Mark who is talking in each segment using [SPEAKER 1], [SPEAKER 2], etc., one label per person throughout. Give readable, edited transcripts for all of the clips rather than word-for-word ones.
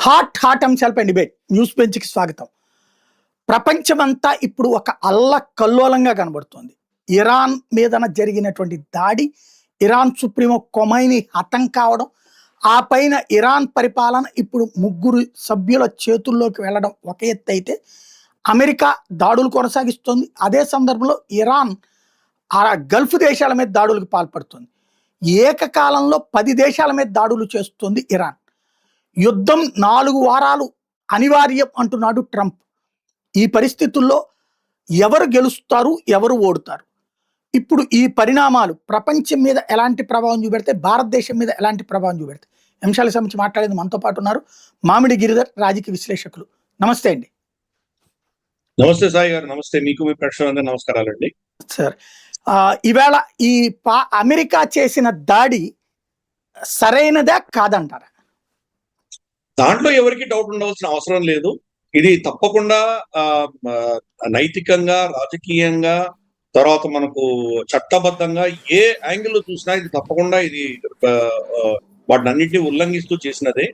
[SPEAKER 1] Hot అంశాలపై debate news బెంచ్కి స్వాగతం. ప్రపంచమంతా ఇప్పుడు ఒక అల్లకల్లోలంగా కనబడుతోంది. ఇరాన్ మీదన జరిగినటువంటి దాడి, ఇరాన్ సుప్రీమో ఖొమైనీ హతం కావడం, ఆ పైన ఇరాన్ పరిపాలన ఇప్పుడు ముగ్గురు సభ్యుల చేతుల్లోకి వెళ్ళడం ఒక ఎత్తు అయితే, అమెరికా దాడులు కొనసాగిస్తోంది. అదే సందర్భంలో ఇరాన్ ఆ గల్ఫ్ దేశాల మీద దాడులకు పాల్పడుతుంది. ఏకకాలంలో 10 దేశాల మీద దాడులు చేస్తుంది ఇరాన్. యుద్ధం 4 వారాలు అనివార్యం అంటున్నాడు ట్రంప్. ఈ పరిస్థితుల్లో ఎవరు గెలుస్తారు, ఎవరు ఓడుతారు? ఇప్పుడు ఈ పరిణామాలు ప్రపంచం మీద ఎలాంటి ప్రభావం చూపెడతాయి, భారతదేశం మీద ఎలాంటి ప్రభావం చూపెడతాయి? అంశాల సంబంధించి మాట్లాడేది మనతో పాటు ఉన్నారు మామిడి గిరిధర్, రాజకీయ విశ్లేషకులు. నమస్తే అండి.
[SPEAKER 2] నమస్తే సాయి గారు. నమస్తే మీకు, మీ ప్రేక్షకులందరూ నమస్కారాలండి.
[SPEAKER 1] సార్, ఈవేళ ఈ అమెరికా చేసిన దాడి సరైనదా కాదంటారా?
[SPEAKER 2] దాంట్లో ఎవరికి డౌట్ ఉండవలసిన అవసరం లేదు. ఇది తప్పకుండా నైతికంగా, రాజకీయంగా, తర్వాత మనకు చట్టబద్ధంగా ఏ యాంగిల్ చూసినా ఇది తప్పకుండా ఇది వాటిని అన్నింటినీ ఉల్లంఘిస్తూ చేసినదే.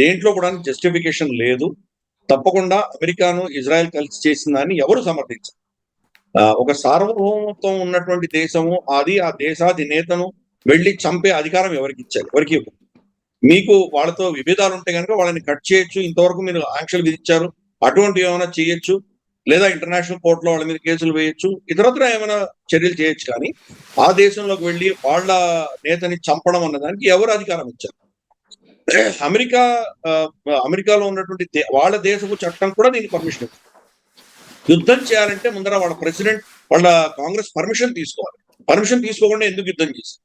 [SPEAKER 2] దేంట్లో కూడా జస్టిఫికేషన్ లేదు. తప్పకుండా అమెరికాను ఇజ్రాయెల్ కలిసి చేసిందని ఎవరు సమర్థించారు? ఒక సార్వభౌమత్వం ఉన్నటువంటి దేశము అది, ఆ దేశాధినేతను వెళ్ళి చంపే అధికారం ఎవరికి ఇచ్చారు? ఎవరికి ఇవ్వరు. మీకు వాళ్ళతో విభేదాలు ఉంటే కనుక వాళ్ళని కట్ చేయొచ్చు. ఇంతవరకు మీరు ఆంక్షలు విధించారు, అటువంటివి ఏమైనా చేయొచ్చు, లేదా ఇంటర్నేషనల్ కోర్టులో వాళ్ళ మీద కేసులు వేయొచ్చు, ఇతరత్ర ఏమైనా చర్యలు చేయొచ్చు. కానీ ఆ దేశంలోకి వెళ్ళి వాళ్ళ నేతని చంపడం అన్నదానికి ఎవరు అధికారం ఇచ్చారు? అమెరికాలో ఉన్నటువంటి వాళ్ళ దేశపు చట్టం కూడా దీనికి పర్మిషన్ ఇచ్చింది. యుద్ధం చేయాలంటే ముందర వాళ్ళ ప్రెసిడెంట్, వాళ్ళ కాంగ్రెస్ పర్మిషన్ తీసుకోవాలి. పర్మిషన్ తీసుకోకుండా ఎందుకు యుద్ధం చేశారు?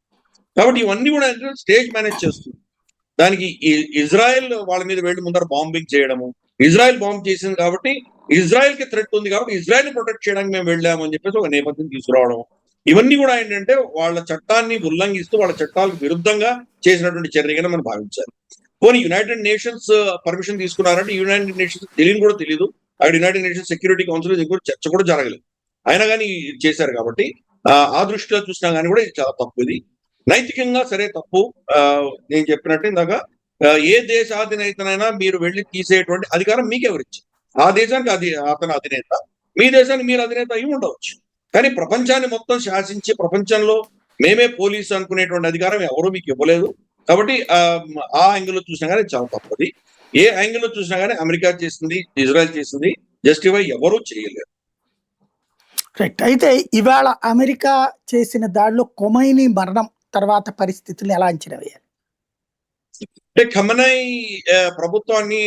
[SPEAKER 2] కాబట్టి ఇవన్నీ కూడా స్టేజ్ మేనేజ్ చేస్తుంది. దానికి ఇజ్రాయెల్ వాళ్ళ మీద వెళ్ళి ముందర బాంబింగ్ చేయడము, ఇజ్రాయెల్ బాంబ్ చేసింది కాబట్టి ఇజ్రాయెల్ కి థ్రెట్ ఉంది కాబట్టి ఇజ్రాయెల్ ప్రొటెక్ట్ చేయడానికి మేము వెళ్ళాము అని చెప్పేసి ఒక నేపథ్యం తీసుకురావడం, ఇవన్నీ కూడా ఏంటంటే వాళ్ళ చట్టాన్ని ఉల్లంఘిస్తూ వాళ్ళ చట్టాలకు విరుద్ధంగా చేసినటువంటి చర్యగా మనం భావించాలి. పోనీ యునైటెడ్ నేషన్స్ పర్మిషన్ తీసుకున్నారంటే యునైటెడ్ నేషన్స్ తెలియని కూడా తెలియదు. అక్కడ యునైటెడ్ నేషన్స్ సెక్యూరిటీ కౌన్సిల్ చర్చ కూడా జరగలేదు. అయినా కానీ చేశారు కాబట్టి ఆ దృష్టిలో చూసినా కానీ కూడా ఇది చాలా తప్పు. ఇది నైతికంగా సరే తప్పు. నేను చెప్పినట్టు ఇందాక, ఏ దేశాధినేతనైనా మీరు వెళ్ళి తీసేటువంటి అధికారం మీకెవరిచ్చారు? ఆ దేశానికి అతను అధినేత, మీ దేశానికి మీరు అధినేత అయి ఉండవచ్చు. కానీ ప్రపంచాన్ని మొత్తం శాసించి ప్రపంచంలో మేమే పోలీసు అనుకునేటువంటి అధికారం ఎవరు మీకు ఇవ్వలేదు. కాబట్టి ఆ యాంగిల్లో చూసినా కానీ చాలా తప్పది. ఏ యాంగిల్లో చూసినా కానీ అమెరికా చేసింది, ఇజ్రాయెల్ చేసింది జస్టిఫై ఎవరూ చేయలేరు.
[SPEAKER 1] రైట్. అయితే ఇవాళ అమెరికా చేసిన దాడిలో ఖొమైనీ మరణం తర్వాత పరిస్థితులు ఎలా అంచనా వేయాలి?
[SPEAKER 2] అంటే ఖమనై ప్రభుత్వాన్ని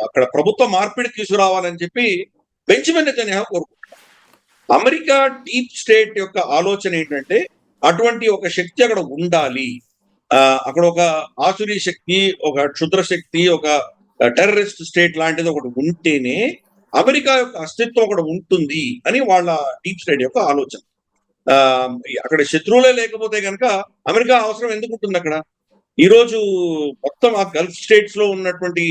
[SPEAKER 2] అక్కడ ప్రభుత్వ మార్పిడి తీసుకురావాలని చెప్పి బెంజమిన్ నెతన్యాహు కోరుకుంటున్నారు. అమెరికా డీప్ స్టేట్ యొక్క ఆలోచన ఏంటంటే అటువంటి ఒక శక్తి అక్కడ ఉండాలి. అక్కడ ఒక ఆసురీ శక్తి, ఒక క్షుద్ర శక్తి, ఒక టెర్రరిస్ట్ స్టేట్ లాంటిది ఒకటి ఉంటేనే అమెరికా యొక్క అస్తిత్వం అక్కడ ఉంటుంది అని వాళ్ళ డీప్ స్టేట్ యొక్క ఆలోచన. అక్కడ శత్రువులే లేకపోతే కనుక అమెరికా అవసరం ఎందుకు ఉంటుంది అక్కడ? ఈరోజు మొత్తం ఆ గల్ఫ్ స్టేట్స్ లో ఉన్నటువంటి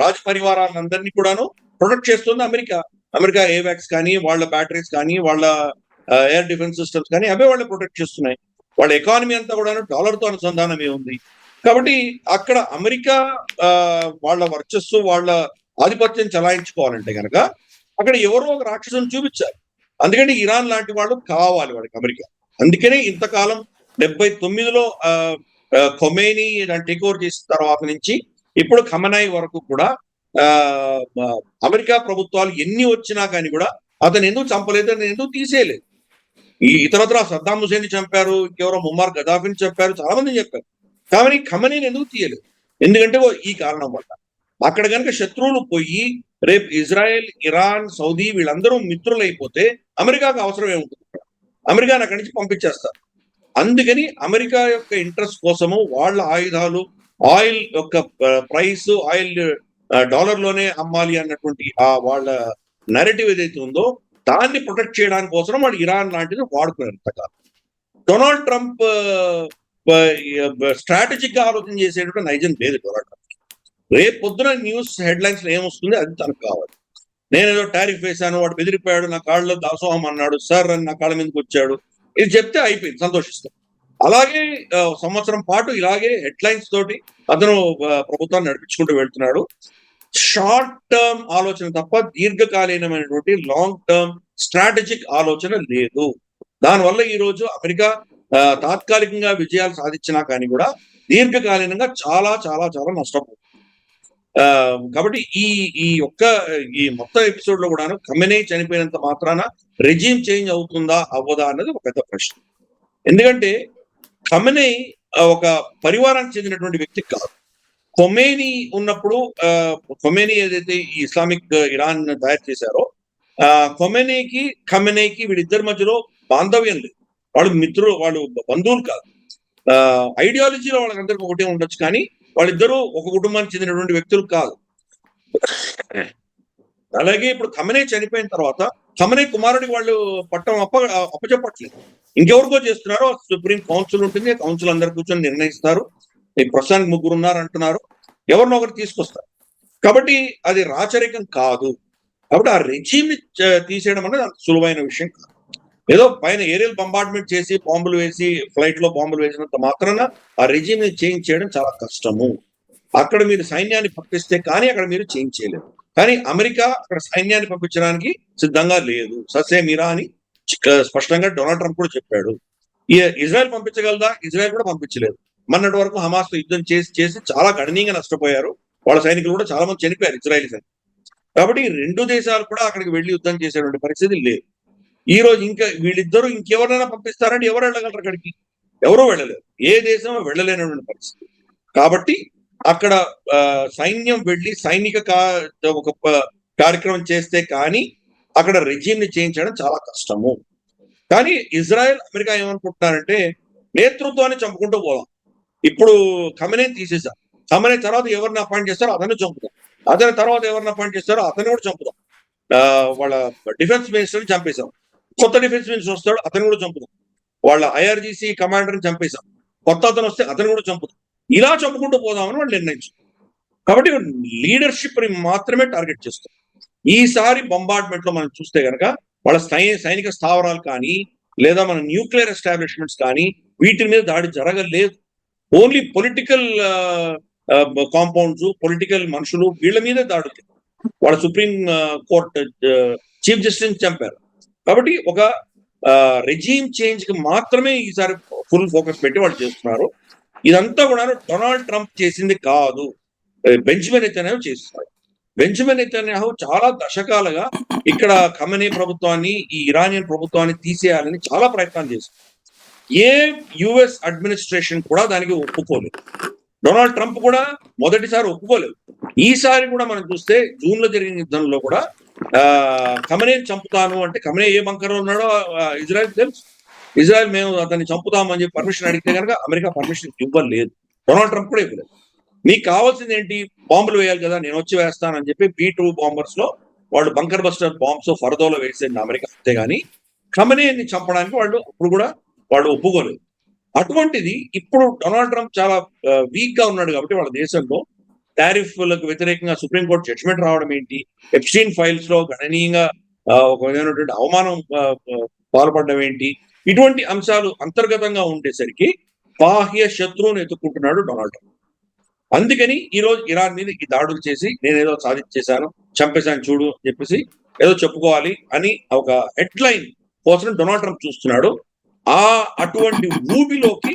[SPEAKER 2] రాజ పరివారాలందరినీ కూడాను ప్రొటెక్ట్ చేస్తుంది అమెరికా. అమెరికా ఏవాక్స్ కానీ, వాళ్ళ బ్యాటరీస్ కానీ, వాళ్ళ ఎయిర్ డిఫెన్స్ సిస్టమ్స్ కానీ అవే వాళ్ళు ప్రొటెక్ట్ చేస్తున్నాయి. వాళ్ళ ఎకానమీ అంతా కూడా డాలర్తో అనుసంధానమే ఉంది. కాబట్టి అక్కడ అమెరికా వాళ్ళ వర్చస్సు, వాళ్ళ ఆధిపత్యం చలాయించుకోవాలంటే కనుక అక్కడ ఎవరో ఒక రాక్షసుని చూపించాలి. అందుకని ఇరాన్ లాంటి వాళ్ళు కావాలి వాళ్ళకి అమెరికా. అందుకనే ఇంతకాలం 79లో ఖొమైనీ టేక్ ఓవర్ చేసిన తర్వాత నుంచి ఇప్పుడు ఖమనై వరకు కూడా అమెరికా ప్రభుత్వాలు ఎన్ని వచ్చినా కానీ కూడా అతను ఎందుకు చంపలేదు, అతను ఎందుకు తీసేయలేదు. ఈ ఇతరత్ర సద్దాం హుసేన్ చంపారు, ఇంకెవరో ముమ్మార్ గదాఫిని చంపారు, చాలా మందిని చెప్పారు. కానీ ఖమనీని ఎందుకు తీయలేదు? ఎందుకంటే ఈ కారణం వల్ల అక్కడ కనుక శత్రువులు పోయి రేపు ఇజ్రాయెల్, ఇరాన్, సౌదీ వీళ్ళందరూ మిత్రులైపోతే అమెరికాకు అవసరం ఏముంటుంది? అమెరికాని అక్కడి నుంచి పంపించేస్తారు. అందుకని అమెరికా యొక్క ఇంట్రెస్ట్ కోసము వాళ్ళ ఆయుధాలు, ఆయిల్ యొక్క ప్రైస్, ఆయిల్ డాలర్లోనే అమ్మాలి అన్నటువంటి వాళ్ళ నెరేటివ్ ఏదైతే ఉందో దాన్ని ప్రొటెక్ట్ చేయడానికి కోసం వాళ్ళు ఇరాన్ లాంటిది వాడుకున్నారు ఇంతకాలం. డొనాల్డ్ ట్రంప్ స్ట్రాటజిక్ గా ఆలోచన చేసేటువంటి నైజం లేదు డొనాల్డ్ ట్రంప్. రేపు పొద్దున న్యూస్ హెడ్లైన్స్ లో ఏమొస్తుంది అది తనకు కావాలి. నేనేదో టారిఫ్ వేశాను, వాడు బెదిరిపోయాడు, నా కాళ్ళలో దాసోహం అన్నాడు, సార్ అని నా కాళ్ళ మీదకి వచ్చాడు, ఇది చెప్తే అయిపోయింది, సంతోషిస్తాం. అలాగే సంవత్సరం పాటు ఇలాగే హెడ్లైన్స్ తోటి అతను ప్రభుత్వాన్ని నడిపించుకుంటూ వెళ్తున్నాడు. షార్ట్ టర్మ్ ఆలోచన తప్ప దీర్ఘకాలీనమైనటువంటి లాంగ్ టర్మ్ స్ట్రాటజిక్ ఆలోచన లేదు. దానివల్ల ఈ రోజు అమెరికా తాత్కాలికంగా విజయాలు సాధించినా కానీ కూడా దీర్ఘకాలీనంగా చాలా చాలా చాలా నష్టపోతుంది. కాబట్టి ఈ మొత్తం ఎపిసోడ్ లో కూడా ఖమెనీ చనిపోయినంత మాత్రాన రెజీమ్ చేంజ్ అవుతుందా అవ్వదా అన్నది ఒక పెద్ద ప్రశ్న. ఎందుకంటే ఖమెనీ ఒక పరివారానికి చెందినటువంటి వ్యక్తి కాదు. ఖొమేనీ ఉన్నప్పుడు ఖొమేనీ ఏదైతే ఈ ఇస్లామిక్ ఇరాన్ తయారు చేశారో ఖమెనీకి వీళ్ళిద్దరి మధ్యలో బాంధవ్యం లేదు. వాళ్ళు మిత్రులు, వాళ్ళు బంధువులు కాదు. ఐడియాలజీలో వాళ్ళందరికీ ఒకటే ఉండొచ్చు, కానీ వాళ్ళిద్దరూ ఒక కుటుంబానికి చెందినటువంటి వ్యక్తులు కాదు. అలాగే ఇప్పుడు ఖమెనీ చనిపోయిన తర్వాత ఖమెనీ కుమారుడికి వాళ్ళు పట్టం అప్పచెప్పట్లేదు, ఇంకెవరికో చేస్తున్నారో. సుప్రీం కౌన్సిల్ ఉంటుంది, కౌన్సిల్ అందరు కూర్చొని నిర్ణయిస్తారు. ప్రస్తుతానికి 3 ఉన్నారు అంటున్నారు, ఎవరినో ఒకరు తీసుకొస్తారు. కాబట్టి అది రాచరికం కాదు. కాబట్టి ఆ రెజీమ్ ని తీసేయడం అనేది అంత సులువైన విషయం కాదు. ఏదో పైన ఏరియల్ బొంబార్డ్మెంట్ చేసి బాంబులు వేసి ఫ్లైట్ లో బాంబులు వేసినంత మాత్రాన ఆ రెజీమ్ ని చేంజ్ చేయడం చాలా కష్టము. అక్కడ మీరు సైన్యాన్ని పంపిస్తే కానీ అక్కడ మీరు చేంజ్ చేయలేరు. కానీ అమెరికా అక్కడ సైన్యాన్ని పంపించడానికి సిద్ధంగా లేదు. ససేమిరా అని స్పష్టంగా డొనాల్డ్ ట్రంప్ కూడా చెప్పాడు. ఇజ్రాయెల్ పంపించగలదా? ఇజ్రాయెల్ కూడా పంపించలేదు. మొన్నటి వరకు హమాస్ తో యుద్ధం చేసి చాలా గణనీయంగా నష్టపోయారు. వాళ్ళ సైనికులు కూడా చాలా మంది చనిపోయారు, ఇజ్రాయెల్ సైనికులు. కాబట్టి 2 దేశాలు కూడా అక్కడికి వెళ్లి యుద్ధం చేసేటువంటి పరిస్థితి లేదు. ఈ రోజు ఇంకా వీళ్ళిద్దరూ ఇంకెవరైనా పంపిస్తారంటే ఎవరు వెళ్ళగలరు అక్కడికి? ఎవరూ వెళ్ళలేరు. ఏ దేశం వెళ్ళలేనటువంటి పరిస్థితి. కాబట్టి అక్కడ సైన్యం వెళ్ళి సైనిక ఒక కార్యక్రమం చేస్తే కానీ అక్కడ రెజీమ్ ని చేంజ్ చేయడం చాలా కష్టము. కానీ ఇజ్రాయెల్, అమెరికా ఏమనుకుంటున్నారంటే నేతృత్వాన్ని చంపుకుంటూ పోదాం. ఇప్పుడు ఖమెనీ తీసేసాం, ఖమెనీ తర్వాత ఎవరిని అపాయింట్ చేస్తారో అతన్ని చంపుతాం, అతని తర్వాత ఎవరిని అపాయింట్ చేస్తారో అతన్ని కూడా చంపుతాం. వాళ్ళ డిఫెన్స్ మినిస్టర్ చంపేశాం, కొత్త డిఫెన్స్ మినిస్టర్ వస్తాడు అతను కూడా చంపుతాం. వాళ్ళ IRGC కమాండర్ని చంపేశాం, కొత్త అతను వస్తే అతను కూడా చంపుతాం. ఇలా చంపుకుంటూ పోదామని వాళ్ళు నిర్ణయించారు. కాబట్టి లీడర్షిప్ ని మాత్రమే టార్గెట్ చేస్తారు. ఈసారి బొంబార్డ్మెంట్ లో మనం చూస్తే కనుక వాళ్ళ సైనిక స్థావరాలు కానీ లేదా మన న్యూక్లియర్ ఎస్టాబ్లిష్మెంట్స్ కానీ వీటి మీద దాడి జరగలేదు. ఓన్లీ పొలిటికల్ కాంపౌండ్స్, పొలిటికల్ మనుషులు, వీళ్ళ మీదే దాడులు. వాళ్ళ సుప్రీం కోర్ట్ చీఫ్ జస్టిస్ చంపారు. కాబట్టి ఒక రెజీమ్ చేంజ్ కి మాత్రమే ఈసారి ఫుల్ ఫోకస్ పెట్టి వాళ్ళు చేస్తున్నారు. ఇదంతా కూడా డొనాల్డ్ ట్రంప్ చేసింది కాదు, బెంజమిన్ నెతన్యాహు చేస్తున్నారు. బెంజమిన్ నెతన్యాహు చాలా దశకాలుగా ఇక్కడ ఖమెనీ ప్రభుత్వాన్ని, ఈ ఇరానియన్ ప్రభుత్వాన్ని తీసేయాలని చాలా ప్రయత్నాలు చేశారు. ఏ యుఎస్ అడ్మినిస్ట్రేషన్ కూడా దానికి ఒప్పుకోలేదు. డొనాల్డ్ ట్రంప్ కూడా మొదటిసారి ఒప్పుకోలేదు. ఈసారి కూడా మనం చూస్తే జూన్ లో జరిగిన యుద్ధంలో కూడా ఖమెనీని చంపుతాను అంటే ఖమెనీ ఏ బంకర్ ఉన్నాడో ఇజ్రాయెల్ తెలుసు. ఇజ్రాయెల్ మేము అతన్ని చంపుతామని చెప్పి పర్మిషన్ అడిగితే కనుక అమెరికా పర్మిషన్ ఇవ్వలేదు, డొనాల్డ్ ట్రంప్ కూడా ఇవ్వలేదు. మీకు కావాల్సింది ఏంటి? బాంబులు వేయాలి కదా, నేను వచ్చి వేస్తానని చెప్పి B-2 బాంబర్స్ లో వాళ్ళు బంకర్ బస్టర్ బాంబ్స్ ఫరదోలో వేసేది అమెరికా. అంతేగాని ఖమెనీని చంపడానికి అప్పుడు కూడా వాళ్ళు ఒప్పుకోలేదు. అటువంటిది ఇప్పుడు డొనాల్డ్ ట్రంప్ చాలా వీక్ గా ఉన్నాడు కాబట్టి వాళ్ళ దేశంలో టారిఫ్లకు వ్యతిరేకంగా సుప్రీంకోర్టు జడ్జిమెంట్ రావడం ఏంటి, ఎప్స్టీన్ ఫైల్స్ లో గణనీయంగా ఒక విధమైనటువంటి అవమానం పాల్పడడం ఏంటి, ఇటువంటి అంశాలు అంతర్గతంగా ఉండేసరికి బాహ్య శత్రువును ఎత్తుకుంటున్నాడు డొనాల్డ్ ట్రంప్. అందుకని ఈ రోజు ఇరాన్ మీద ఈ దాడులు చేసి నేనేదో సాధించేశాను, చంపేశాను చూడు అని చెప్పేసి ఏదో చెప్పుకోవాలి అని ఒక హెడ్లైన్ కోసం డొనాల్డ్ ట్రంప్ చూస్తున్నాడు. అటువంటి ఊబిలోకి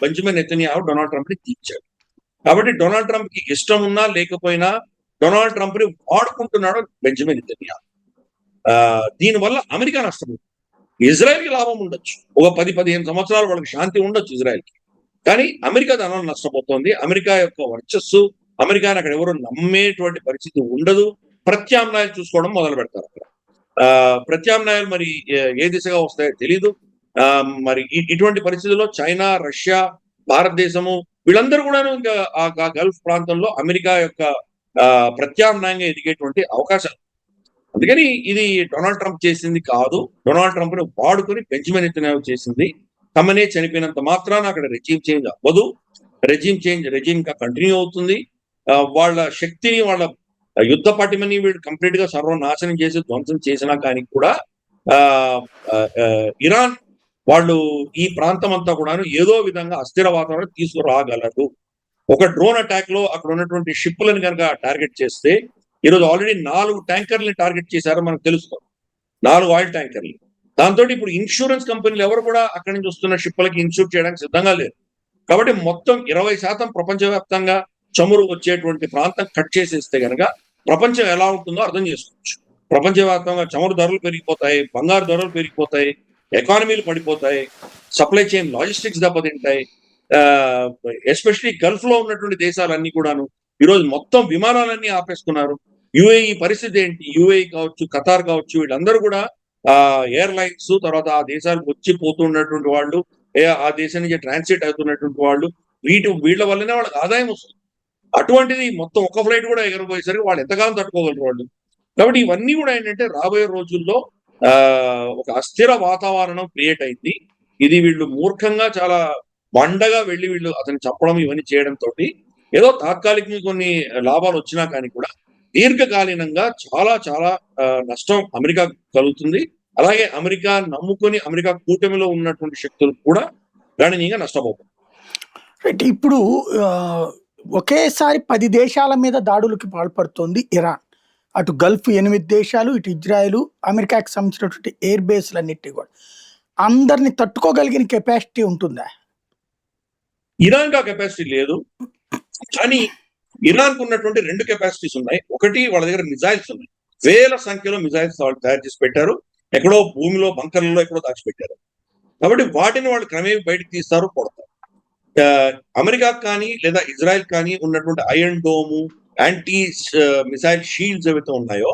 [SPEAKER 2] బెంజమిన్ నెతన్యాహు డొనాల్డ్ ట్రంప్ ని తీర్చాడు. కాబట్టి డొనాల్డ్ ట్రంప్ కి ఇష్టం ఉన్నా లేకపోయినా డొనాల్డ్ ట్రంప్ ని వాడుకుంటున్నాడు బెంజమిన్ నెతన్యాహు. దీనివల్ల అమెరికా నష్టం, ఇజ్రాయెల్ కి లాభం ఉండొచ్చు. ఒక 10-15 సంవత్సరాలు వాళ్ళకి శాంతి ఉండొచ్చు ఇజ్రాయెల్ కి. కానీ అమెరికా దానివల్ల నష్టపోతుంది. అమెరికా యొక్క వర్చస్సు, అమెరికాని అక్కడ ఎవరు నమ్మేటువంటి పరిస్థితి ఉండదు. ప్రత్యామ్నాయాలు చూసుకోవడం మొదలు పెడతారు అక్కడ. ప్రత్యామ్నాయాలు మరి ఏ దిశగా వస్తాయో తెలీదు. మరి ఇటువంటి పరిస్థితుల్లో చైనా, రష్యా, భారతదేశము వీళ్ళందరూ కూడా ఇంకా ఆ గల్ఫ్ ప్రాంతంలో అమెరికా యొక్క ప్రత్యామ్నాయంగా ఎదిగేటువంటి అవకాశాలు. అందుకని ఇది డొనాల్డ్ ట్రంప్ చేసింది కాదు, డొనాల్డ్ ట్రంప్ ని వాడుకొని బెంజమిన్ నెతన్యాహు చేసింది. ఖమెనీ చనిపోయినంత మాత్రాన అక్కడ రెజీమ్ చేంజ్ అవ్వదు. రెజీమ్ గా కంటిన్యూ అవుతుంది. వాళ్ళ శక్తిని, వాళ్ళ యుద్ధ పటిమని వీళ్ళు కంప్లీట్ గా సర్వనాశనం చేసి ధ్వంసం చేసినా కానీ కూడా ఇరాన్ వాళ్ళు ఈ ప్రాంతం అంతా కూడాను ఏదో విధంగా అస్థిర వాతావరణం తీసుకురాగలరు. ఒక డ్రోన్ అటాక్ లో అక్కడ ఉన్నటువంటి షిప్లను కనుక టార్గెట్ చేస్తే, ఈరోజు ఆల్రెడీ 4 ట్యాంకర్లని టార్గెట్ చేశారో మనకు తెలుస్తుంది. 4 ఆయిల్ ట్యాంకర్లు. దాంతో ఇప్పుడు ఇన్సూరెన్స్ కంపెనీలు ఎవరు కూడా అక్కడి నుంచి వస్తున్న షిప్లకి ఇన్సూర్ చేయడానికి సిద్ధంగా లేరు. కాబట్టి మొత్తం 20% ప్రపంచవ్యాప్తంగా చమురు వచ్చేటువంటి ప్రాంతం కట్ చేసేస్తే గనక ప్రపంచం ఎలా ఉంటుందో అర్థం చేసుకోవచ్చు. ప్రపంచవ్యాప్తంగా చమురు ధరలు పెరిగిపోతాయి, బంగారు ధరలు పెరిగిపోతాయి, ఎకానమీలు పడిపోతాయి, సప్లై చైన్ లాజిస్టిక్స్ దెబ్బతింటాయి. ఎస్పెషలీ గల్ఫ్ లో ఉన్నటువంటి దేశాలన్నీ కూడాను ఈరోజు మొత్తం విమానాలన్నీ ఆపేసుకున్నారు. యుఏఈ పరిస్థితి ఏంటి? యుఏఈ కావచ్చు, ఖతార్ కావచ్చు, వీళ్ళందరూ కూడా ఎయిర్లైన్స్ తర్వాత ఆ దేశాలకు వచ్చి పోతున్నటువంటి వాళ్ళు, ఆ దేశం నుంచి ట్రాన్సిట్ అవుతున్నటువంటి వాళ్ళు, వీళ్ళ వల్లనే వాళ్ళకి ఆదాయం వస్తుంది. అటువంటిది మొత్తం ఒక ఫ్లైట్ కూడా ఎగరబోయేసరికి వాళ్ళు ఎంతకాలం తట్టుకోగలరు వాళ్ళు. కాబట్టి ఇవన్నీ కూడా ఏంటంటే రాబోయే రోజుల్లో ఒక అస్థిర వాతావరణం క్రియేట్ అయింది. ఇది వీళ్ళు మూర్ఖంగా చాలా బండగా వెళ్ళి వీళ్ళు అతను చెప్పడం ఇవన్నీ చేయడం తోటి ఏదో తాత్కాలికంగా కొన్ని లాభాలు వచ్చినా కానీ కూడా దీర్ఘకాలీనంగా చాలా చాలా నష్టం అమెరికా కలుగుతుంది. అలాగే అమెరికా నమ్ముకొని అమెరికా కూటమిలో ఉన్నటువంటి శక్తులు కూడా గణనీయంగా నష్టపోతుంది.
[SPEAKER 1] రైట్. ఇప్పుడు ఒకేసారి 10 దేశాల మీద దాడులకి పాల్పడుతోంది ఇరాన్. అటు గల్ఫ్ 8 దేశాలు, ఇటు ఇజ్రాయెల్, అమెరికాకి సంబంధించినటువంటి ఎయిర్ బేస్లన్నిటి కూడా. అందరిని తట్టుకోగలిగిన కెపాసిటీ ఉంటుందా?
[SPEAKER 2] ఇరాన్ కా కెపాసిటీ లేదు, కానీ ఇరాన్ కు ఉన్నటువంటి 2 కెపాసిటీస్ ఉన్నాయి. ఒకటి వాళ్ళ దగ్గర మిజైల్స్ ఉన్నాయి, వేల సంఖ్యలో మిజైల్స్ వాళ్ళు తయారు చేసి పెట్టారు, ఎక్కడో భూమిలో బంకర్లలో ఎక్కడో దాచిపెట్టారు. కాబట్టి వాటిని వాళ్ళు క్రమేపీ బయటకు తీస్తారు, కొడతారు. అమెరికా కానీ లేదా ఇజ్రాయెల్ కానీ ఉన్నటువంటి iron dome, anti missile shields ఏవైతే ఉన్నాయో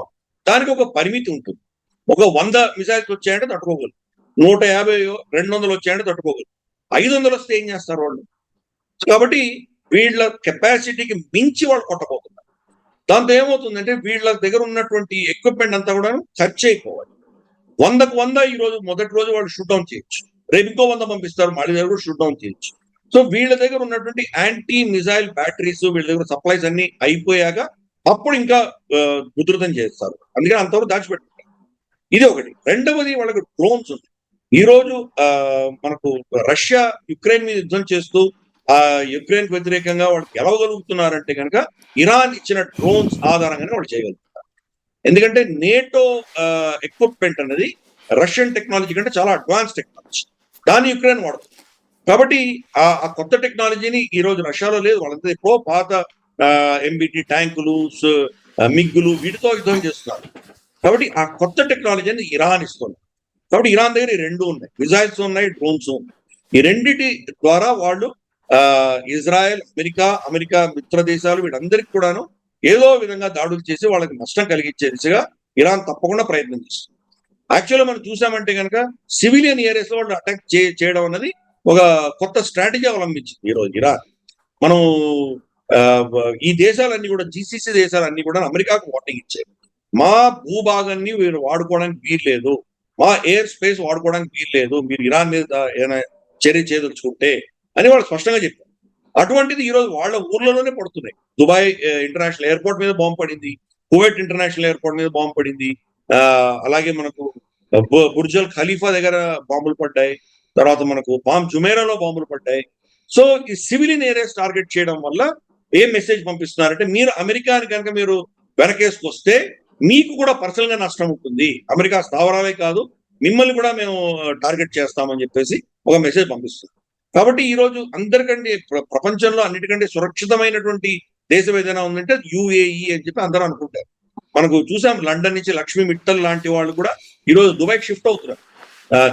[SPEAKER 2] దానికి ఒక పరిమితి ఉంటుంది. ఒక 100 మిసైల్స్ వచ్చాయంటే తట్టుకోగలరు, 150 200 వచ్చాయంటే తట్టుకోగలరు, 500 వస్తే ఏం చేస్తారు వాళ్ళు? కాబట్టి వీళ్ళ కెపాసిటీకి మించి వాళ్ళు కొట్టబోతున్నారు. దాంతో ఏమవుతుందంటే వీళ్ళ దగ్గర ఉన్నటువంటి ఎక్విప్మెంట్ అంతా కూడా ఖర్చు అయిపోవాలి. 100కు 100 ఈ రోజు మొదటి రోజు వాళ్ళు షూట్ డౌన్ చేయొచ్చు, రేపు ఇంకో 100 పంపిస్తారు, మళ్ళీ దగ్గర కూడా షూట్ డౌన్ చేయొచ్చు. సో వీళ్ళ దగ్గర ఉన్నటువంటి యాంటీ మిసైల్ బ్యాటరీస్, వీళ్ళ దగ్గర సప్లైస్ అన్ని అయిపోయాక అప్పుడు ఇంకా ఉధృతం చేస్తారు. అందుకని అంతవరకు దాచిపెట్టుకుంటారు. ఇది ఒకటి. రెండవది వాళ్ళకి డ్రోన్స్ ఉంది. ఈ రోజు మనకు రష్యా యుక్రెయిన్ మీద యుద్ధం చేస్తూ యుక్రెయిన్ వ్యతిరేకంగా వాళ్ళు గెలవగలుగుతున్నారంటే కనుక ఇరాన్ ఇచ్చిన డ్రోన్స్ ఆధారంగానే వాళ్ళు చేయగలుగుతారు. ఎందుకంటే నేటో ఎక్విప్మెంట్ అనేది రష్యన్ టెక్నాలజీ కంటే చాలా అడ్వాన్స్ టెక్నాలజీ, దాన్ని యుక్రెయిన్ వాడుతుంది. కాబట్టి ఆ కొత్త టెక్నాలజీని ఈ రోజు రష్యాలో లేదు, వాళ్ళంతా ఎప్పుడో పాత ఎంబిటి ట్యాంకులు, మిగ్గులు వీటితో యుద్ధం చేస్తున్నారు. కాబట్టి ఆ కొత్త టెక్నాలజీని ఇరాన్ ఇస్తుంది. కాబట్టి ఇరాన్ దగ్గర ఈ 2 ఉన్నాయి, మిజైల్స్ ఉన్నాయి, డ్రోన్స్ ఉన్నాయి. ఈ రెండిటి ద్వారా వాళ్ళు ఇజ్రాయెల్, అమెరికా మిత్ర దేశాలు వీళ్ళందరికీ కూడాను ఏదో విధంగా దాడులు చేసి వాళ్ళకి నష్టం కలిగించే దిశగా ఇరాన్ తప్పకుండా ప్రయత్నం చేస్తుంది. యాక్చువల్గా మనం చూసామంటే కనుక సివిలియన్ ఏరియాస్ లో వాళ్ళు అటాక్ చేయడం అన్నది ఒక కొత్త స్ట్రాటజీ అవలంబించింది ఈరోజు ఇరాన్. మనం ఈ దేశాలన్నీ కూడా జీసీసీ దేశాలన్నీ కూడా అమెరికాకు వార్నింగ్ ఇచ్చాయి, మా భూభాగాన్ని వీరు వాడుకోవడానికి వీల్లేదు, మా ఎయిర్ స్పేస్ వాడుకోవడానికి వీల్లేదు, మీరు ఇరాన్ మీద ఏదైనా చర్య చేయదలుచుకుంటే అని వాళ్ళు స్పష్టంగా చెప్పారు. అటువంటిది ఈ రోజు వాళ్ళ ఊర్లలోనే పడుతున్నాయి. దుబాయ్ ఇంటర్నేషనల్ ఎయిర్పోర్ట్ మీద బాంబు పడింది, కువైట్ ఇంటర్నేషనల్ ఎయిర్పోర్ట్ మీద బాంబు పడింది, అలాగే మనకు బుర్జల్ ఖలీఫా దగ్గర బాంబులు పడ్డాయి, తర్వాత మనకు పామ్ జుమేరాలో బాంబులు పడ్డాయి. సో ఈ సివిలియన్ ఏరియాస్ టార్గెట్ చేయడం వల్ల ఏం మెసేజ్ పంపిస్తున్నారంటే మీరు అమెరికాని కనుక మీరు వెనకేసుకొస్తే మీకు కూడా పర్సనల్ గా నష్టం ఉంటుంది, అమెరికా స్థావరాలే కాదు మిమ్మల్ని కూడా మేము టార్గెట్ చేస్తామని చెప్పేసి ఒక మెసేజ్ పంపిస్తుంది. కాబట్టి ఈ రోజు అందరికంటే ప్రపంచంలో అన్నిటికంటే సురక్షితమైనటువంటి దేశం ఏదైనా ఉందంటే యుఏఈ అని చెప్పి అందరూ అనుకుంటారు. మనకు చూసాం లండన్ నుంచి లక్ష్మీ మిట్టల్ లాంటి వాళ్ళు కూడా ఈ రోజు దుబాయ్కి షిఫ్ట్ అవుతున్నారు.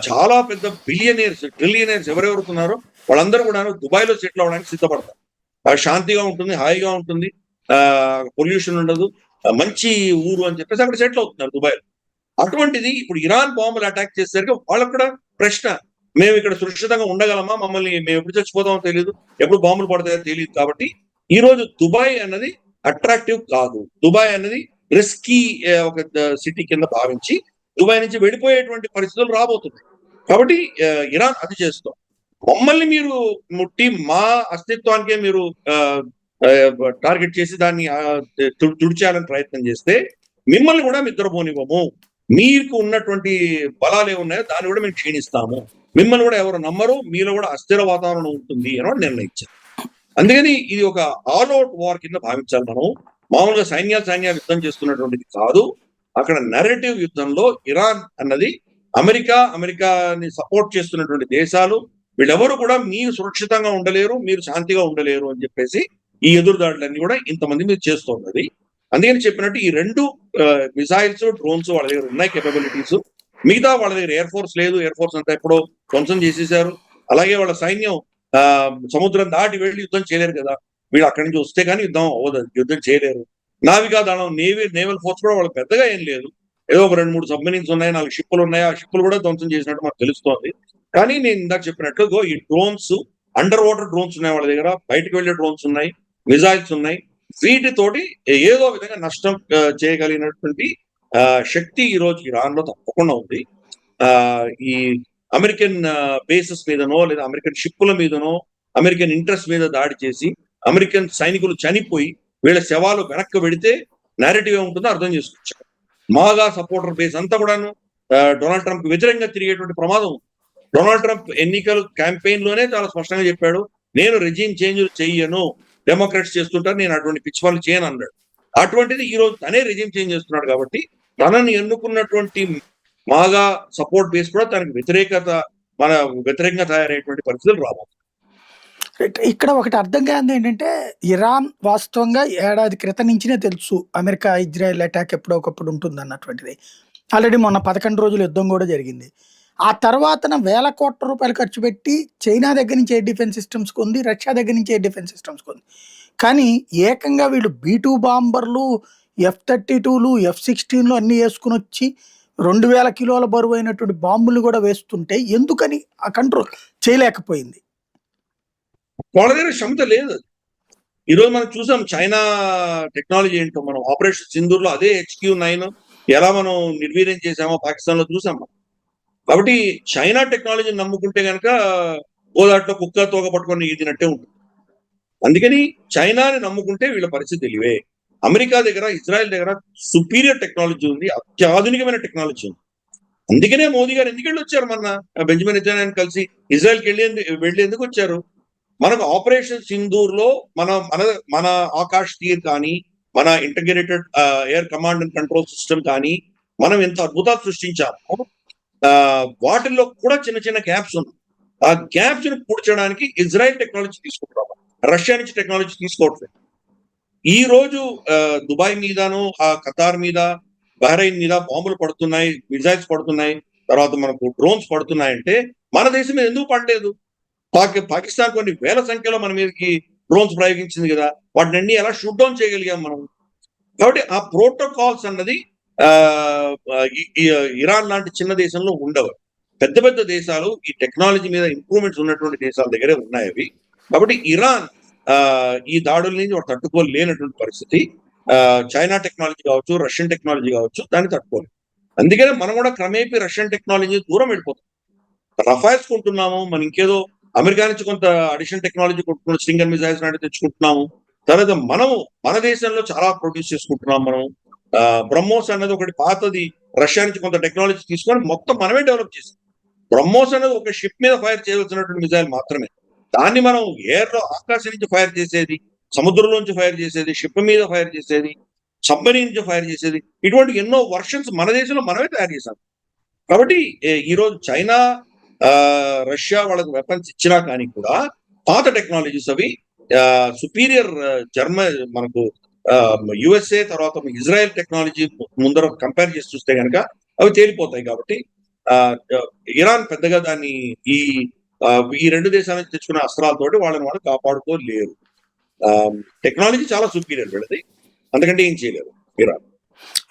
[SPEAKER 2] చాలా పెద్ద బిలియనీర్స్, ట్రిలియనీర్స్ ఎవరెవరుతున్నారో వాళ్ళందరూ కూడా దుబాయ్ లో సెటిల్ అవ్వడానికి సిద్ధపడతారు. శాంతిగా ఉంటుంది, హాయిగా ఉంటుంది, పొల్యూషన్ ఉండదు, మంచి ఊరు అని చెప్పేసి అక్కడ సెటిల్ అవుతున్నారు దుబాయ్ లో. అటువంటిది ఇప్పుడు ఇరాన్ బాంబులు అటాక్ చేసేసరికి వాళ్ళకు కూడా ప్రశ్న, మేము ఇక్కడ సురక్షితంగా ఉండగలమా, మమ్మల్ని మేము ఎప్పుడు చచ్చిపోతామో తెలియదు, ఎప్పుడు బాంబులు పడతాయో తెలియదు. కాబట్టి ఈ రోజు దుబాయ్ అన్నది అట్రాక్టివ్ కాదు, దుబాయ్ అన్నది రిస్కీ ఒక సిటీ కింద భావించి దుబాయ్ నుంచి వెళ్ళిపోయేటువంటి పరిస్థితులు రాబోతున్నాయి. కాబట్టి ఇరాన్ అది చేస్తాం, మమ్మల్ని మీరు ముట్టి మా అస్తిత్వానికే మీరు టార్గెట్ చేసి దాన్ని తుడిచేయాలని ప్రయత్నం చేస్తే మిమ్మల్ని కూడా నిద్రపోనివ్వము, మీకు ఉన్నటువంటి బలాలు ఏమున్నాయో దాన్ని కూడా మేము క్షీణిస్తాము మిమ్మల్ని కూడా ఎవరు నమ్మరు, మీలో కూడా అస్థిర వాతావరణం ఉంటుంది అని వాళ్ళు నిర్ణయించారు. అందుకని ఇది ఒక ఆల్ అవుట్ వార్ కింద భావించాలి మనం. మామూలుగా సైన్యాలు యుద్ధం చేస్తున్నటువంటిది కాదు. అక్కడ నెరేటివ్ యుద్ధంలో ఇరాన్ అన్నది అమెరికాని సపోర్ట్ చేస్తున్నటువంటి దేశాలు వీళ్ళెవరు కూడా మీరు సురక్షితంగా ఉండలేరు, మీరు శాంతిగా ఉండలేరు అని చెప్పేసి ఈ ఎదురుదాడులన్నీ కూడా ఇంతమంది మీద చేస్తున్నది. అందుకని చెప్పినట్టు ఈ 2 మిసైల్స్, డ్రోన్స్ వాళ్ళ దగ్గర ఉన్నాయి కేపబిలిటీస్. మిగతా వాళ్ళ దగ్గర ఎయిర్ ఫోర్స్ లేదు. ఎయిర్ ఫోర్స్ అంతా ఎప్పుడో ధ్వంసం చేసేసారు. అలాగే వాళ్ళ సైన్యం సముద్రం దాటి వెళ్ళి యుద్ధం చేయలేరు కదా. వీళ్ళు అక్కడి నుంచి వస్తే కానీ యుద్ధం అవ్వదు, యుద్ధం చేయలేరు. నావికా దళం, నేవల్ ఫోర్స్ కూడా వాళ్ళకి పెద్దగా ఏం లేదు. ఏదో ఒక 2-3 సబ్మెరీన్స్ ఉన్నాయి, 4 షిప్పులు ఉన్నాయి. ఆ షిప్పులు కూడా ధ్వంసం చేసినట్టు మనకు తెలుస్తోంది. కానీ నేను ఇందాక చెప్పినట్టు ఈ డ్రోన్స్, అండర్ వాటర్ డ్రోన్స్ ఉన్నాయి వాళ్ళ దగ్గర, బయటకు వెళ్లే డ్రోన్స్ ఉన్నాయి, మిజైల్స్ ఉన్నాయి. వీటితోటి ఏదో విధంగా నష్టం చేయగలిగినటువంటి శక్తి ఈ రోజు ఇరాన్ లో తప్పకుండా ఉంది. ఈ అమెరికన్ బేసెస్ మీదనో లేదా అమెరికన్ షిప్పుల మీదనో అమెరికన్ ఇంట్రెస్ట్ మీద దాడి చేసి అమెరికన్ సైనికులు చనిపోయి వీళ్ళ శవాలు వెనక్కి పెడితే నేరేటివ్ ఏముంటుందో అర్థం చేసుకోవచ్చు. మాగా సపోర్టర్ బేస్ అంతా కూడాను డొనాల్డ్ ట్రంప్ వ్యతిరేకంగా తిరిగేటువంటి ప్రమాదం ఉంది. డొనాల్డ్ ట్రంప్ ఎన్నికల క్యాంపెయిన్ లోనే చాలా స్పష్టంగా చెప్పాడు, నేను రెజీమ్ చేంజ్ చెయ్యను, డెమోక్రాట్స్ చేస్తుంటారు, నేను అటువంటి పిచ్చి పనులు చేయను అన్నాడు. అటువంటిది ఈ రోజు తనే రెజీమ్ చేంజ్ చేస్తున్నాడు కాబట్టి తనని ఎన్నుకున్నటువంటి మాగా సపోర్ట్ బేస్ కూడా తనకి వ్యతిరేకంగా తయారయ్యేటువంటి పరిస్థితులు రాబోతుంది.
[SPEAKER 1] ఇక్కడ ఒకటి అర్థం కానిది ఏంటంటే, ఇరాన్ వాస్తవంగా ఏడాది క్రితం నుంచినే తెలుసు అమెరికా ఇజ్రాయెల్ అటాక్ ఎప్పుడో ఒకప్పుడు ఉంటుంది అన్నటువంటిది. ఆల్రెడీ మొన్న 11 రోజులు యుద్ధం కూడా జరిగింది. ఆ తర్వాతన వేల కోట్ల రూపాయలు ఖర్చు పెట్టి చైనా దగ్గర నుంచి ఎయిర్ డిఫెన్స్ సిస్టమ్స్ కొంది, రష్యా దగ్గర నుంచి ఎయిర్ డిఫెన్స్ సిస్టమ్స్ కొంది. కానీ ఏకంగా వీళ్ళు B-2 బాంబర్లు, F-32లు, F-16లు అన్నీ వేసుకుని వచ్చి 2000 కిలోల బరువు అయినటువంటి బాంబులు కూడా వేస్తుంటే ఎందుకని ఆ కంట్రోల్ చేయలేకపోయింది?
[SPEAKER 2] వాళ్ళ దగ్గర క్షమత లేదు. ఈ రోజు మనం చూసాం చైనా టెక్నాలజీ ఏంటో. మనం ఆపరేషన్ సింధూర్ లో అదే HQ-9 ఎలా మనం నిర్వీర్యం చేసామో పాకిస్తాన్ లో చూసాం మనం. కాబట్టి చైనా టెక్నాలజీని నమ్ముకుంటే కనుక గోదాట్లో కుక్క తోక పట్టుకొని ఈదినట్టే ఉంటుంది. అందుకని చైనాని నమ్ముకుంటే వీళ్ళ పరిస్థితి తెలివే. అమెరికా దగ్గర, ఇజ్రాయెల్ దగ్గర సుపీరియర్ టెక్నాలజీ ఉంది, అత్యాధునికమైన టెక్నాలజీ ఉంది. అందుకనే మోదీ గారు ఎందుకు వెళ్ళి వచ్చారు మొన్న బెంజమిన్ నెతన్యాహు కలిసి ఇజ్రాయెల్కి వెళ్ళి ఎందుకు వచ్చారు? మనకు ఆపరేషన్ సింధూర్ లో మన ఆకాష్ తీర్ కానీ, మన integrated air command and control system కానీ మనం ఎంత అద్భుతాలు సృష్టించాము. వాటిల్లో కూడా చిన్న చిన్న గ్యాప్స్ ఉన్నాయి. ఆ గ్యాప్స్ ని పూడ్చడానికి ఇజ్రాయెల్ టెక్నాలజీ తీసుకుంటున్నాం, రష్యా నుంచి టెక్నాలజీ తీసుకోవట్లేదు. ఈ రోజు దుబాయ్ మీదను, ఆ ఖతార్ మీద, బహ్రెయిన్ మీద బాంబులు పడుతున్నాయి, మిజైల్స్ పడుతున్నాయి, తర్వాత మనకు డ్రోన్స్ పడుతున్నాయంటే మన దేశం మీద ఎందుకు పడలేదు? పాకిస్తాన్ కొన్ని వేల సంఖ్యలో మన మీదకి డ్రోన్స్ ప్రయోగించింది కదా, వాటిని అన్ని ఎలా షూట్ డౌన్ చేయగలిగాం మనం. కాబట్టి ఆ ప్రోటోకాల్స్ అన్నది ఇరాన్ లాంటి చిన్న దేశంలో ఉండవు. పెద్ద పెద్ద దేశాలు ఈ టెక్నాలజీ మీద ఇంప్రూవ్మెంట్స్ ఉన్నటువంటి దేశాల దగ్గరే ఉన్నాయి అవి. కాబట్టి ఇరాన్ ఈ దాడుల నుంచి వాడు తట్టుకోలేనటువంటి పరిస్థితి. చైనా టెక్నాలజీ కావచ్చు, రష్యన్ టెక్నాలజీ కావచ్చు, దాన్ని తట్టుకోలేదు. అందుకనే మనం కూడా క్రమేపీ రష్యన్ టెక్నాలజీ దూరం వెళ్ళిపోతాం. రఫైల్స్ కొంటున్నాము, మనం ఇంకేదో అమెరికా నుంచి కొంత అడిషనల్ టెక్నాలజీ కొంటున్నాం, స్ట్రింగ్ అండ్ మిజైల్స్ లాంటివి తెచ్చుకుంటున్నాము. తర్వాత మన దేశంలో చాలా ప్రొడ్యూస్ చేసుకుంటున్నాం మనం. బ్రహ్మోస్ అన్నది ఒకటి పాతది, రష్యా నుంచి కొంత టెక్నాలజీ తీసుకొని మొత్తం మనమే డెవలప్ చేసాం. బ్రహ్మోస్ అనేది ఒక షిప్ మీద ఫైర్ చేయవలసినటువంటి మిజైల్ మాత్రమే. దాన్ని మనం ఎయిర్ లో ఆకాశం నుంచి ఫైర్ చేసేది, సముద్రంలోంచి ఫైర్ చేసేది, షిప్ మీద ఫైర్ చేసేది, సబ్మరీన్ నుంచి ఫైర్ చేసేది, ఇటువంటి ఎన్నో వర్షన్స్ మన దేశంలో మనమే తయారు చేశాం. కాబట్టి ఈ రోజు చైనా, రష్యా వాళ్ళకి వెపన్స్ ఇచ్చినా కానీ కూడా పాత టెక్నాలజీస్ అవి సుపీరియర్ మనకు USA తర్వాత ఇజ్రాయెల్ టెక్నాలజీ ముందర కంపేర్ చేసి చూస్తే కనుక అవి తేలిపోతాయి. కాబట్టి ఇరాన్ పెద్దగా దాన్ని ఈ 2 దేశాల నుంచి తెచ్చుకున్న అస్త్రాలతోటి వాళ్ళు కాపాడుకోలేరు. టెక్నాలజీ చాలా సుపీరియర్ వీళ్ళది, అందుకంటే ఏం చేయలేరు ఇరాన్.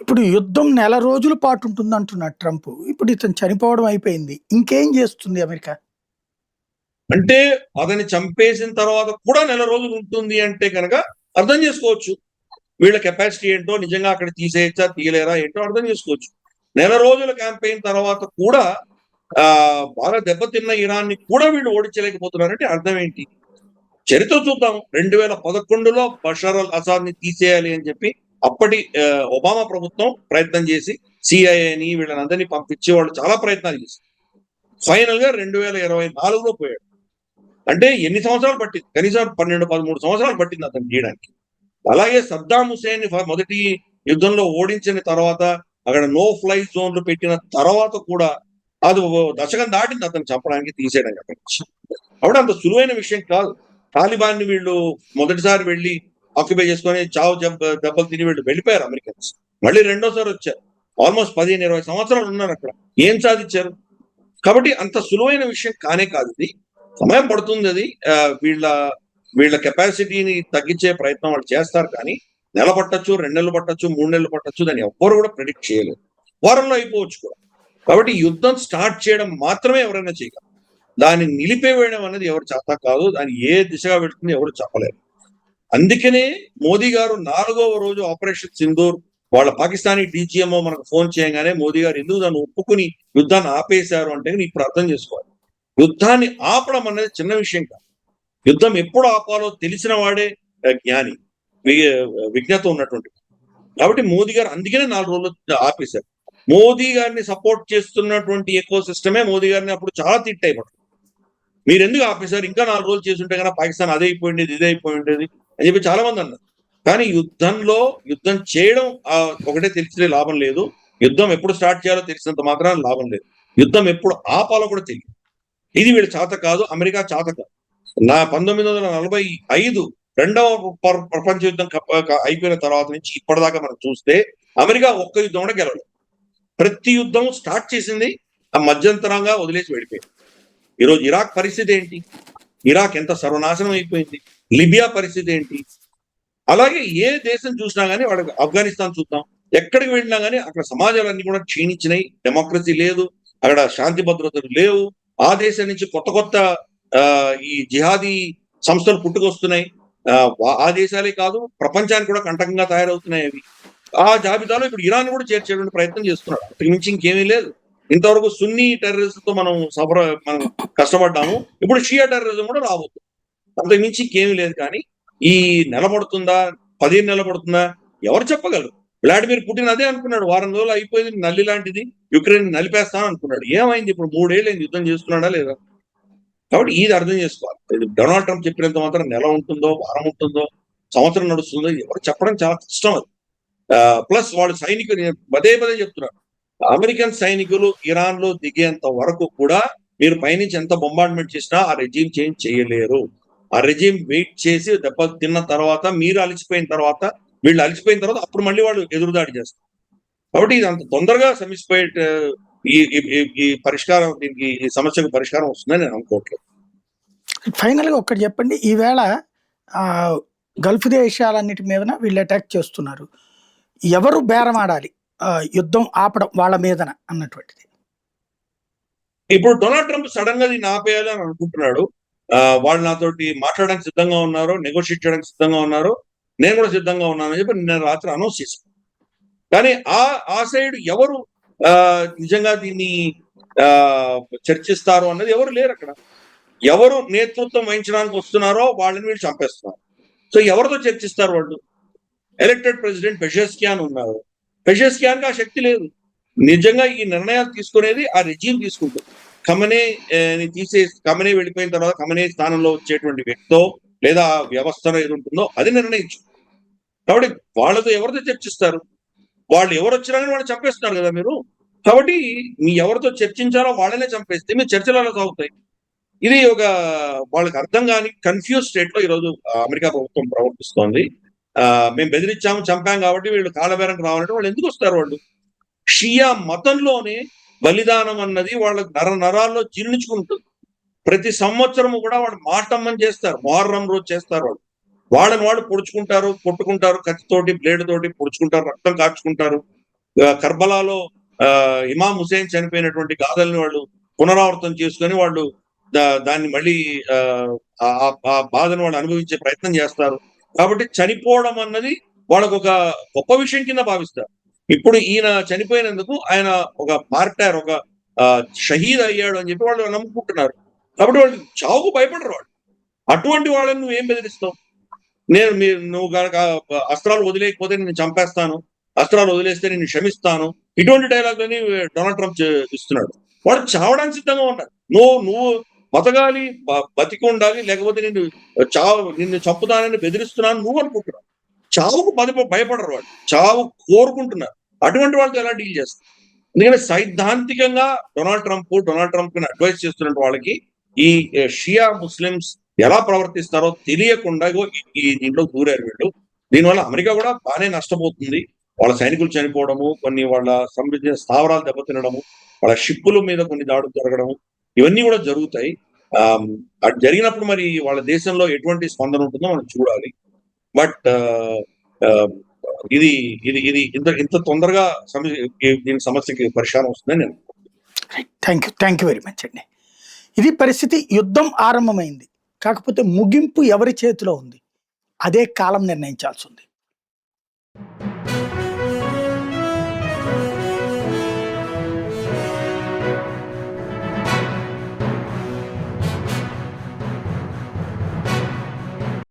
[SPEAKER 1] ఇప్పుడు యుద్ధం నెల రోజుల పాటు ఉంటుంది అంటున్నాడు ట్రంప్. ఇప్పుడు ఇతను చనిపోవడం అయిపోయింది, ఇంకేం చేస్తుంది అమెరికా?
[SPEAKER 2] అంటే అతన్ని చంపేసిన తర్వాత కూడా నెల రోజులు ఉంటుంది అంటే కనుక అర్థం చేసుకోవచ్చు వీళ్ళ కెపాసిటీ ఏంటో, నిజంగా అక్కడ తీసేయచ్చా తీయలేరా ఏంటో అర్థం చేసుకోవచ్చు. నెల రోజుల క్యాంపెయిన్ తర్వాత కూడా బాగా దెబ్బతిన్న ఇరాన్ని కూడా వీళ్ళు ఓడించలేకపోతున్నారంటే అర్థం ఏంటి? చరిత్ర చూద్దాం. 2011లో బషర్ అల్ అసాద్ ని తీసేయాలి అని చెప్పి అప్పటి ఒబామా ప్రభుత్వం ప్రయత్నం చేసి సిఐఏని వీళ్ళనందరినీ పంపించి వాళ్ళు చాలా ప్రయత్నాలు చేశారు. ఫైనల్ గా 2024లో పోయాడు. అంటే ఎన్ని సంవత్సరాలు పట్టింది? కనీసం 12-13 సంవత్సరాలు పట్టింది అతను చేయడానికి. అలాగే సద్దాం హుసేన్ మొదటి యుద్ధంలో ఓడించిన తర్వాత అక్కడ నో ఫ్లై జోన్లు పెట్టిన తర్వాత కూడా అది దశకం దాటింది అతను చంపడానికి, తీసేయడానికి అక్కడి నుంచి. కాబట్టి అంత సులువైన విషయం కాదు. తాలిబాన్ ని వీళ్ళు మొదటిసారి వెళ్ళి ఆక్యుపై చేసుకొని చావు దెబ్బలు తిని వీళ్ళు వెళ్ళిపోయారు అమెరికన్స్. మళ్ళీ రెండోసారి వచ్చారు. ఆల్మోస్ట్ 15-20 సంవత్సరాలు ఉన్నారు అక్కడ. ఏం సాధించారు? కాబట్టి అంత సులువైన విషయం కానే కాదు ఇది. సమయం పడుతుంది అది. వీళ్ళ కెపాసిటీని తగ్గించే ప్రయత్నం వాళ్ళు చేస్తారు, కానీ నెల పట్టొచ్చు, 2 నెలలు పట్టొచ్చు, 3 నెలలు పట్టొచ్చు, దాన్ని ఎవ్వరు కూడా ప్రెడిక్ట్ చేయలేరు. వారంలో అయిపోవచ్చు కూడా. కాబట్టి యుద్ధం స్టార్ట్ చేయడం మాత్రమే ఎవరైనా చేయగలరు. దాన్ని నిలిపివేయడం అనేది ఎవరు చేత కాదు. దాన్ని ఏ దిశగా వెళ్తుంది ఎవరు చెప్పలేరు. అందుకనే మోదీ గారు 4వ రోజు ఆపరేషన్ సింధూర్ వాళ్ళ పాకిస్తానీ డీజీఎంఓ మనకు ఫోన్ చేయగానే మోదీ గారు ఎందుకు దాన్ని ఒప్పుకుని యుద్ధాన్ని ఆపేశారు అంటే ఇప్పుడు అర్థం చేసుకోవాలి. యుద్ధాన్ని ఆపడం అనేది చిన్న విషయం కాదు. యుద్ధం ఎప్పుడు ఆపాలో తెలిసిన వాడే జ్ఞాని, విజ్ఞత ఉన్నటువంటి. కాబట్టి మోదీ గారు అందుకనే 4 రోజులు ఆపేశారు. మోదీ గారిని సపోర్ట్ చేస్తున్నటువంటి ఎకో సిస్టమే మోదీ గారిని అప్పుడు చాలా తిట్టయిపోతుంది. మీరు ఎందుకు ఆపేశారు? ఇంకా 4 రోజులు చేసుంటే కన్నా పాకిస్తాన్ అదే అయిపోయింది, ఇదే అయిపోయి ఉండేది అని చెప్పి చాలా మంది అన్నారు. కానీ యుద్ధం చేయడం ఒకటే తెలిసిన లాభం లేదు. యుద్ధం ఎప్పుడు స్టార్ట్ చేయాలో తెలిసినంత మాత్రాన లాభం లేదు. యుద్ధం ఎప్పుడు ఆపాలో కూడా తెలియదు. ఇది వీళ్ళు చేత కాదు, అమెరికా చేత కాదు. 1945 రెండవ ప్రపంచ యుద్ధం అయిపోయిన తర్వాత నుంచి ఇప్పటిదాకా మనం చూస్తే అమెరికా ఒక్క యుద్ధం కూడా గెలవలేదు. ప్రతి యుద్ధం స్టార్ట్ చేసింది ఆ మధ్యంతరంగా వదిలేసి వెళ్ళిపోయింది. ఈరోజు ఇరాక్ పరిస్థితి ఏంటి? ఇరాక్ ఎంత సర్వనాశనం అయిపోయింది. లిబియా పరిస్థితి ఏంటి? అలాగే ఏ దేశం చూసినా గానీ, వాడు ఆఫ్ఘనిస్తాన్ చూద్దాం, ఎక్కడికి వెళ్ళినా గానీ అక్కడ సమాజాలన్నీ కూడా క్షీణించినాయి. డెమోక్రసీ లేదు, అక్కడ శాంతి భద్రతలు లేవు. ఆ దేశం నుంచి కొత్త ఈ జిహాదీ సంస్థలు పుట్టుకొస్తున్నాయి. ఆ దేశాలే కాదు, ప్రపంచానికి కూడా కంటకంగా తయారవుతున్నాయి అవి. ఆ జాబితాలో ఇప్పుడు ఇరాన్ కూడా చేర్చేటువంటి ప్రయత్నం చేస్తున్నాడు. అంతకు మించి ఇంకేమీ లేదు. ఇంతవరకు సున్నీ టెర్రరిజం తో మనం కష్టపడ్డాము, ఇప్పుడు షియా టెర్రరిజం కూడా రాబోతుంది. అంతకు మించి ఇంకేమీ లేదు. కానీ ఈ నెల పడుతుందా, 15 నెలలు పడుతుందా, ఎవరు చెప్పగలరు? వ్లాడిమిర్ పుటిన్ అదే అనుకున్నాడు. వారం రోజులు అయిపోయింది, నల్లి లాంటిది, యుక్రెయిన్ నలిపేస్తాను అనుకున్నాడు. ఏమైంది? ఇప్పుడు 3 ఏళ్ళు యుద్ధం చేస్తున్నాడా లేదా? కాబట్టి ఇది అర్థం చేసుకోవాలి. డొనాల్డ్ ట్రంప్ చెప్పినంత మాత్రం నెల ఉంటుందో, వారం ఉంటుందో, సంవత్సరం నడుస్తుందో ఎవరు చెప్పడం చాలా కష్టం అది. ప్లస్ వాళ్ళు సైనికులు పదే చెప్తున్నారు, అమెరికన్ సైనికులు ఇరాన్ లో దిగేంత వరకు కూడా మీరు పైనుంచి ఎంత బొంబార్డ్మెంట్ చేసినా ఆ రెజీమ్ చేంజ్ చేయలేరు. ఆ రెజీమ్ వెయిట్ చేసి దెబ్బలు తిన్న తర్వాత, మీరు అలసిపోయిన తర్వాత, వీళ్ళు అలసిపోయిన తర్వాత అప్పుడు మళ్ళీ వాళ్ళు ఎదురుదాడి చేస్తారు. కాబట్టి ఇది అంత తొందరగా సమిసిపోయే ఈ పరిష్కారం, దీనికి ఈ సమస్యకు పరిష్కారం వస్తుందని నేను అనుకోవట్లేదు.
[SPEAKER 1] ఫైనల్ గా ఒక్కటి చెప్పండి, ఈవేళ గల్ఫ్ దేశాలన్నిటి మీద వీళ్ళు అటాక్ చేస్తున్నారు, ఎవరు బేరం ఆడాలి యుద్ధం ఆపడం వాళ్ళ మీదన అన్నటువంటిది?
[SPEAKER 2] ఇప్పుడు డొనాల్డ్ ట్రంప్ సడన్ గా దీన్ని ఆపేయాలి అని అనుకుంటున్నాడు. వాళ్ళు నాతోటి మాట్లాడడానికి సిద్ధంగా ఉన్నారు, నెగోషియేట్ చేయడానికి సిద్ధంగా ఉన్నారు, నేను కూడా సిద్ధంగా ఉన్నానని చెప్పి నిన్న రాత్రి అనౌన్స్ చేశాను. కానీ ఆ సైడ్ ఎవరు నిజంగా దీన్ని చర్చిస్తారు అన్నది ఎవరు లేరు అక్కడ. ఎవరు నేతృత్వం వహించడానికి వస్తున్నారో వాళ్ళని వీళ్ళు చంపేస్తున్నారు. సో ఎవరితో చర్చిస్తారు వాళ్ళు? ఎలక్టెడ్ ప్రెసిడెంట్ పెషెస్కియాన్ ఉన్నారు. పెషెస్కియాన్కి ఆ శక్తి లేదు. నిజంగా ఈ నిర్ణయాలు తీసుకునేది ఆ రెజీమ్ తీసుకుంటుంది. ఖమేనీ వెళ్ళిపోయిన తర్వాత ఖమేనీ స్థానంలో వచ్చేటువంటి వ్యక్తో లేదా వ్యవస్థలో ఏది ఉంటుందో అది నిర్ణయించు. కాబట్టి వాళ్ళతో ఎవరితో చర్చిస్తారు? వాళ్ళు ఎవరు వచ్చినా కానీ వాళ్ళు చంపేస్తున్నారు కదా మీరు. కాబట్టి మీ ఎవరితో చర్చించాలో వాళ్ళనే చంపేస్తే మీ చర్చలు అలా సాగుతాయి. ఇది వాళ్ళకి అర్థం కాని కన్ఫ్యూజ్ స్టేట్ లో ఈరోజు అమెరికా ప్రభుత్వం ప్రవర్తిస్తోంది. మేము బెదిరించాము, చంపాం కాబట్టి వీళ్ళు కాళ్ళబేరంకి రావాలంటే వాళ్ళు ఎందుకు వస్తారు? వాళ్ళు షియా మతంలోనే బలిదానం అన్నది వాళ్ళ నరాల్లో జీర్ణించుకుంటుంది. ప్రతి సంవత్సరము కూడా వాళ్ళు మాటమ్మని చేస్తారు, మొహర్రం రోజు చేస్తారు. వాళ్ళని వాళ్ళు పొడుచుకుంటారు, కొట్టుకుంటారు, కత్తితోటి బ్లేడ్ తోటి పొడుచుకుంటారు, రక్తం కార్చుకుంటారు. కర్బలాలో ఇమాం హుసేన్ చనిపోయినటువంటి గాథల్ని వాళ్ళు పునరావృతం చేసుకొని వాళ్ళు దాన్ని మళ్ళీ ఆ బాధను వాళ్ళు అనుభవించే ప్రయత్నం చేస్తారు. కాబట్టి చనిపోవడం అన్నది వాళ్ళకు ఒక గొప్ప విషయం కింద భావిస్తారు. ఇప్పుడు ఈయన చనిపోయినందుకు ఆయన ఒక మార్టార్, ఒక షహీద్ అయ్యాడు అని చెప్పి వాళ్ళు నమ్ముకుంటున్నారు. కాబట్టి వాళ్ళు చావుకు భయపడరు. వాళ్ళు అటువంటి వాళ్ళని నువ్వేం బెదిరిస్తావు? నువ్వు కనుక అస్త్రాలు వదిలేకపోతే నేను చంపేస్తాను, అస్త్రాలు వదిలేస్తే నేను క్షమిస్తాను, ఇటువంటి డైలాగ్లని డొనాల్డ్ ట్రంప్ ఇస్తున్నాడు. వాడు చావడానికి సిద్ధంగా ఉన్నారు. నువ్వు బతకాలి, బతికి ఉండాలి, లేకపోతే నిన్ను చంపుతానని బెదిరిస్తున్నాను నువ్వు అనుకుంటున్నావు. చావుకు భయపడరు వాళ్ళు, చావు కోరుకుంటున్నారు. అటువంటి వాళ్ళతో ఎలా డీల్ చేస్తారు? ఎందుకంటే సైద్ధాంతికంగా డొనాల్డ్ ట్రంప్ అడ్వైస్ చేస్తున్న వాళ్ళకి ఈ షియా ముస్లిమ్స్ ఎలా ప్రవర్తిస్తారో తెలియకుండా ఈ దీంట్లో దూరారు వీళ్ళు. దీనివల్ల అమెరికా కూడా బాగానే నష్టపోతుంది. వాళ్ళ సైనికులు చనిపోవడము, కొన్ని వాళ్ళ సంబంధించిన స్థావరాలు దెబ్బతినడము, వాళ్ళ షిప్పుల మీద కొన్ని దాడులు జరగడము, ఇవన్నీ కూడా జరుగుతాయి. అది జరిగినప్పుడు మరి వాళ్ళ దేశంలో ఎటువంటి స్పందన ఉంటుందో మనం చూడాలి. బట్ ఇది ఇది ఇది ఇంత తొందరగా దీని సమస్యకి పరిష్కారం వస్తుందని నేను.
[SPEAKER 1] థ్యాంక్ యూ వెరీ మచ్ అండి. ఇది పరిస్థితి. యుద్ధం ఆరంభమైంది, కాకపోతే ముగింపు ఎవరి చేతిలో ఉంది, అదే కాలం నిర్ణయించాల్సి ఉంది.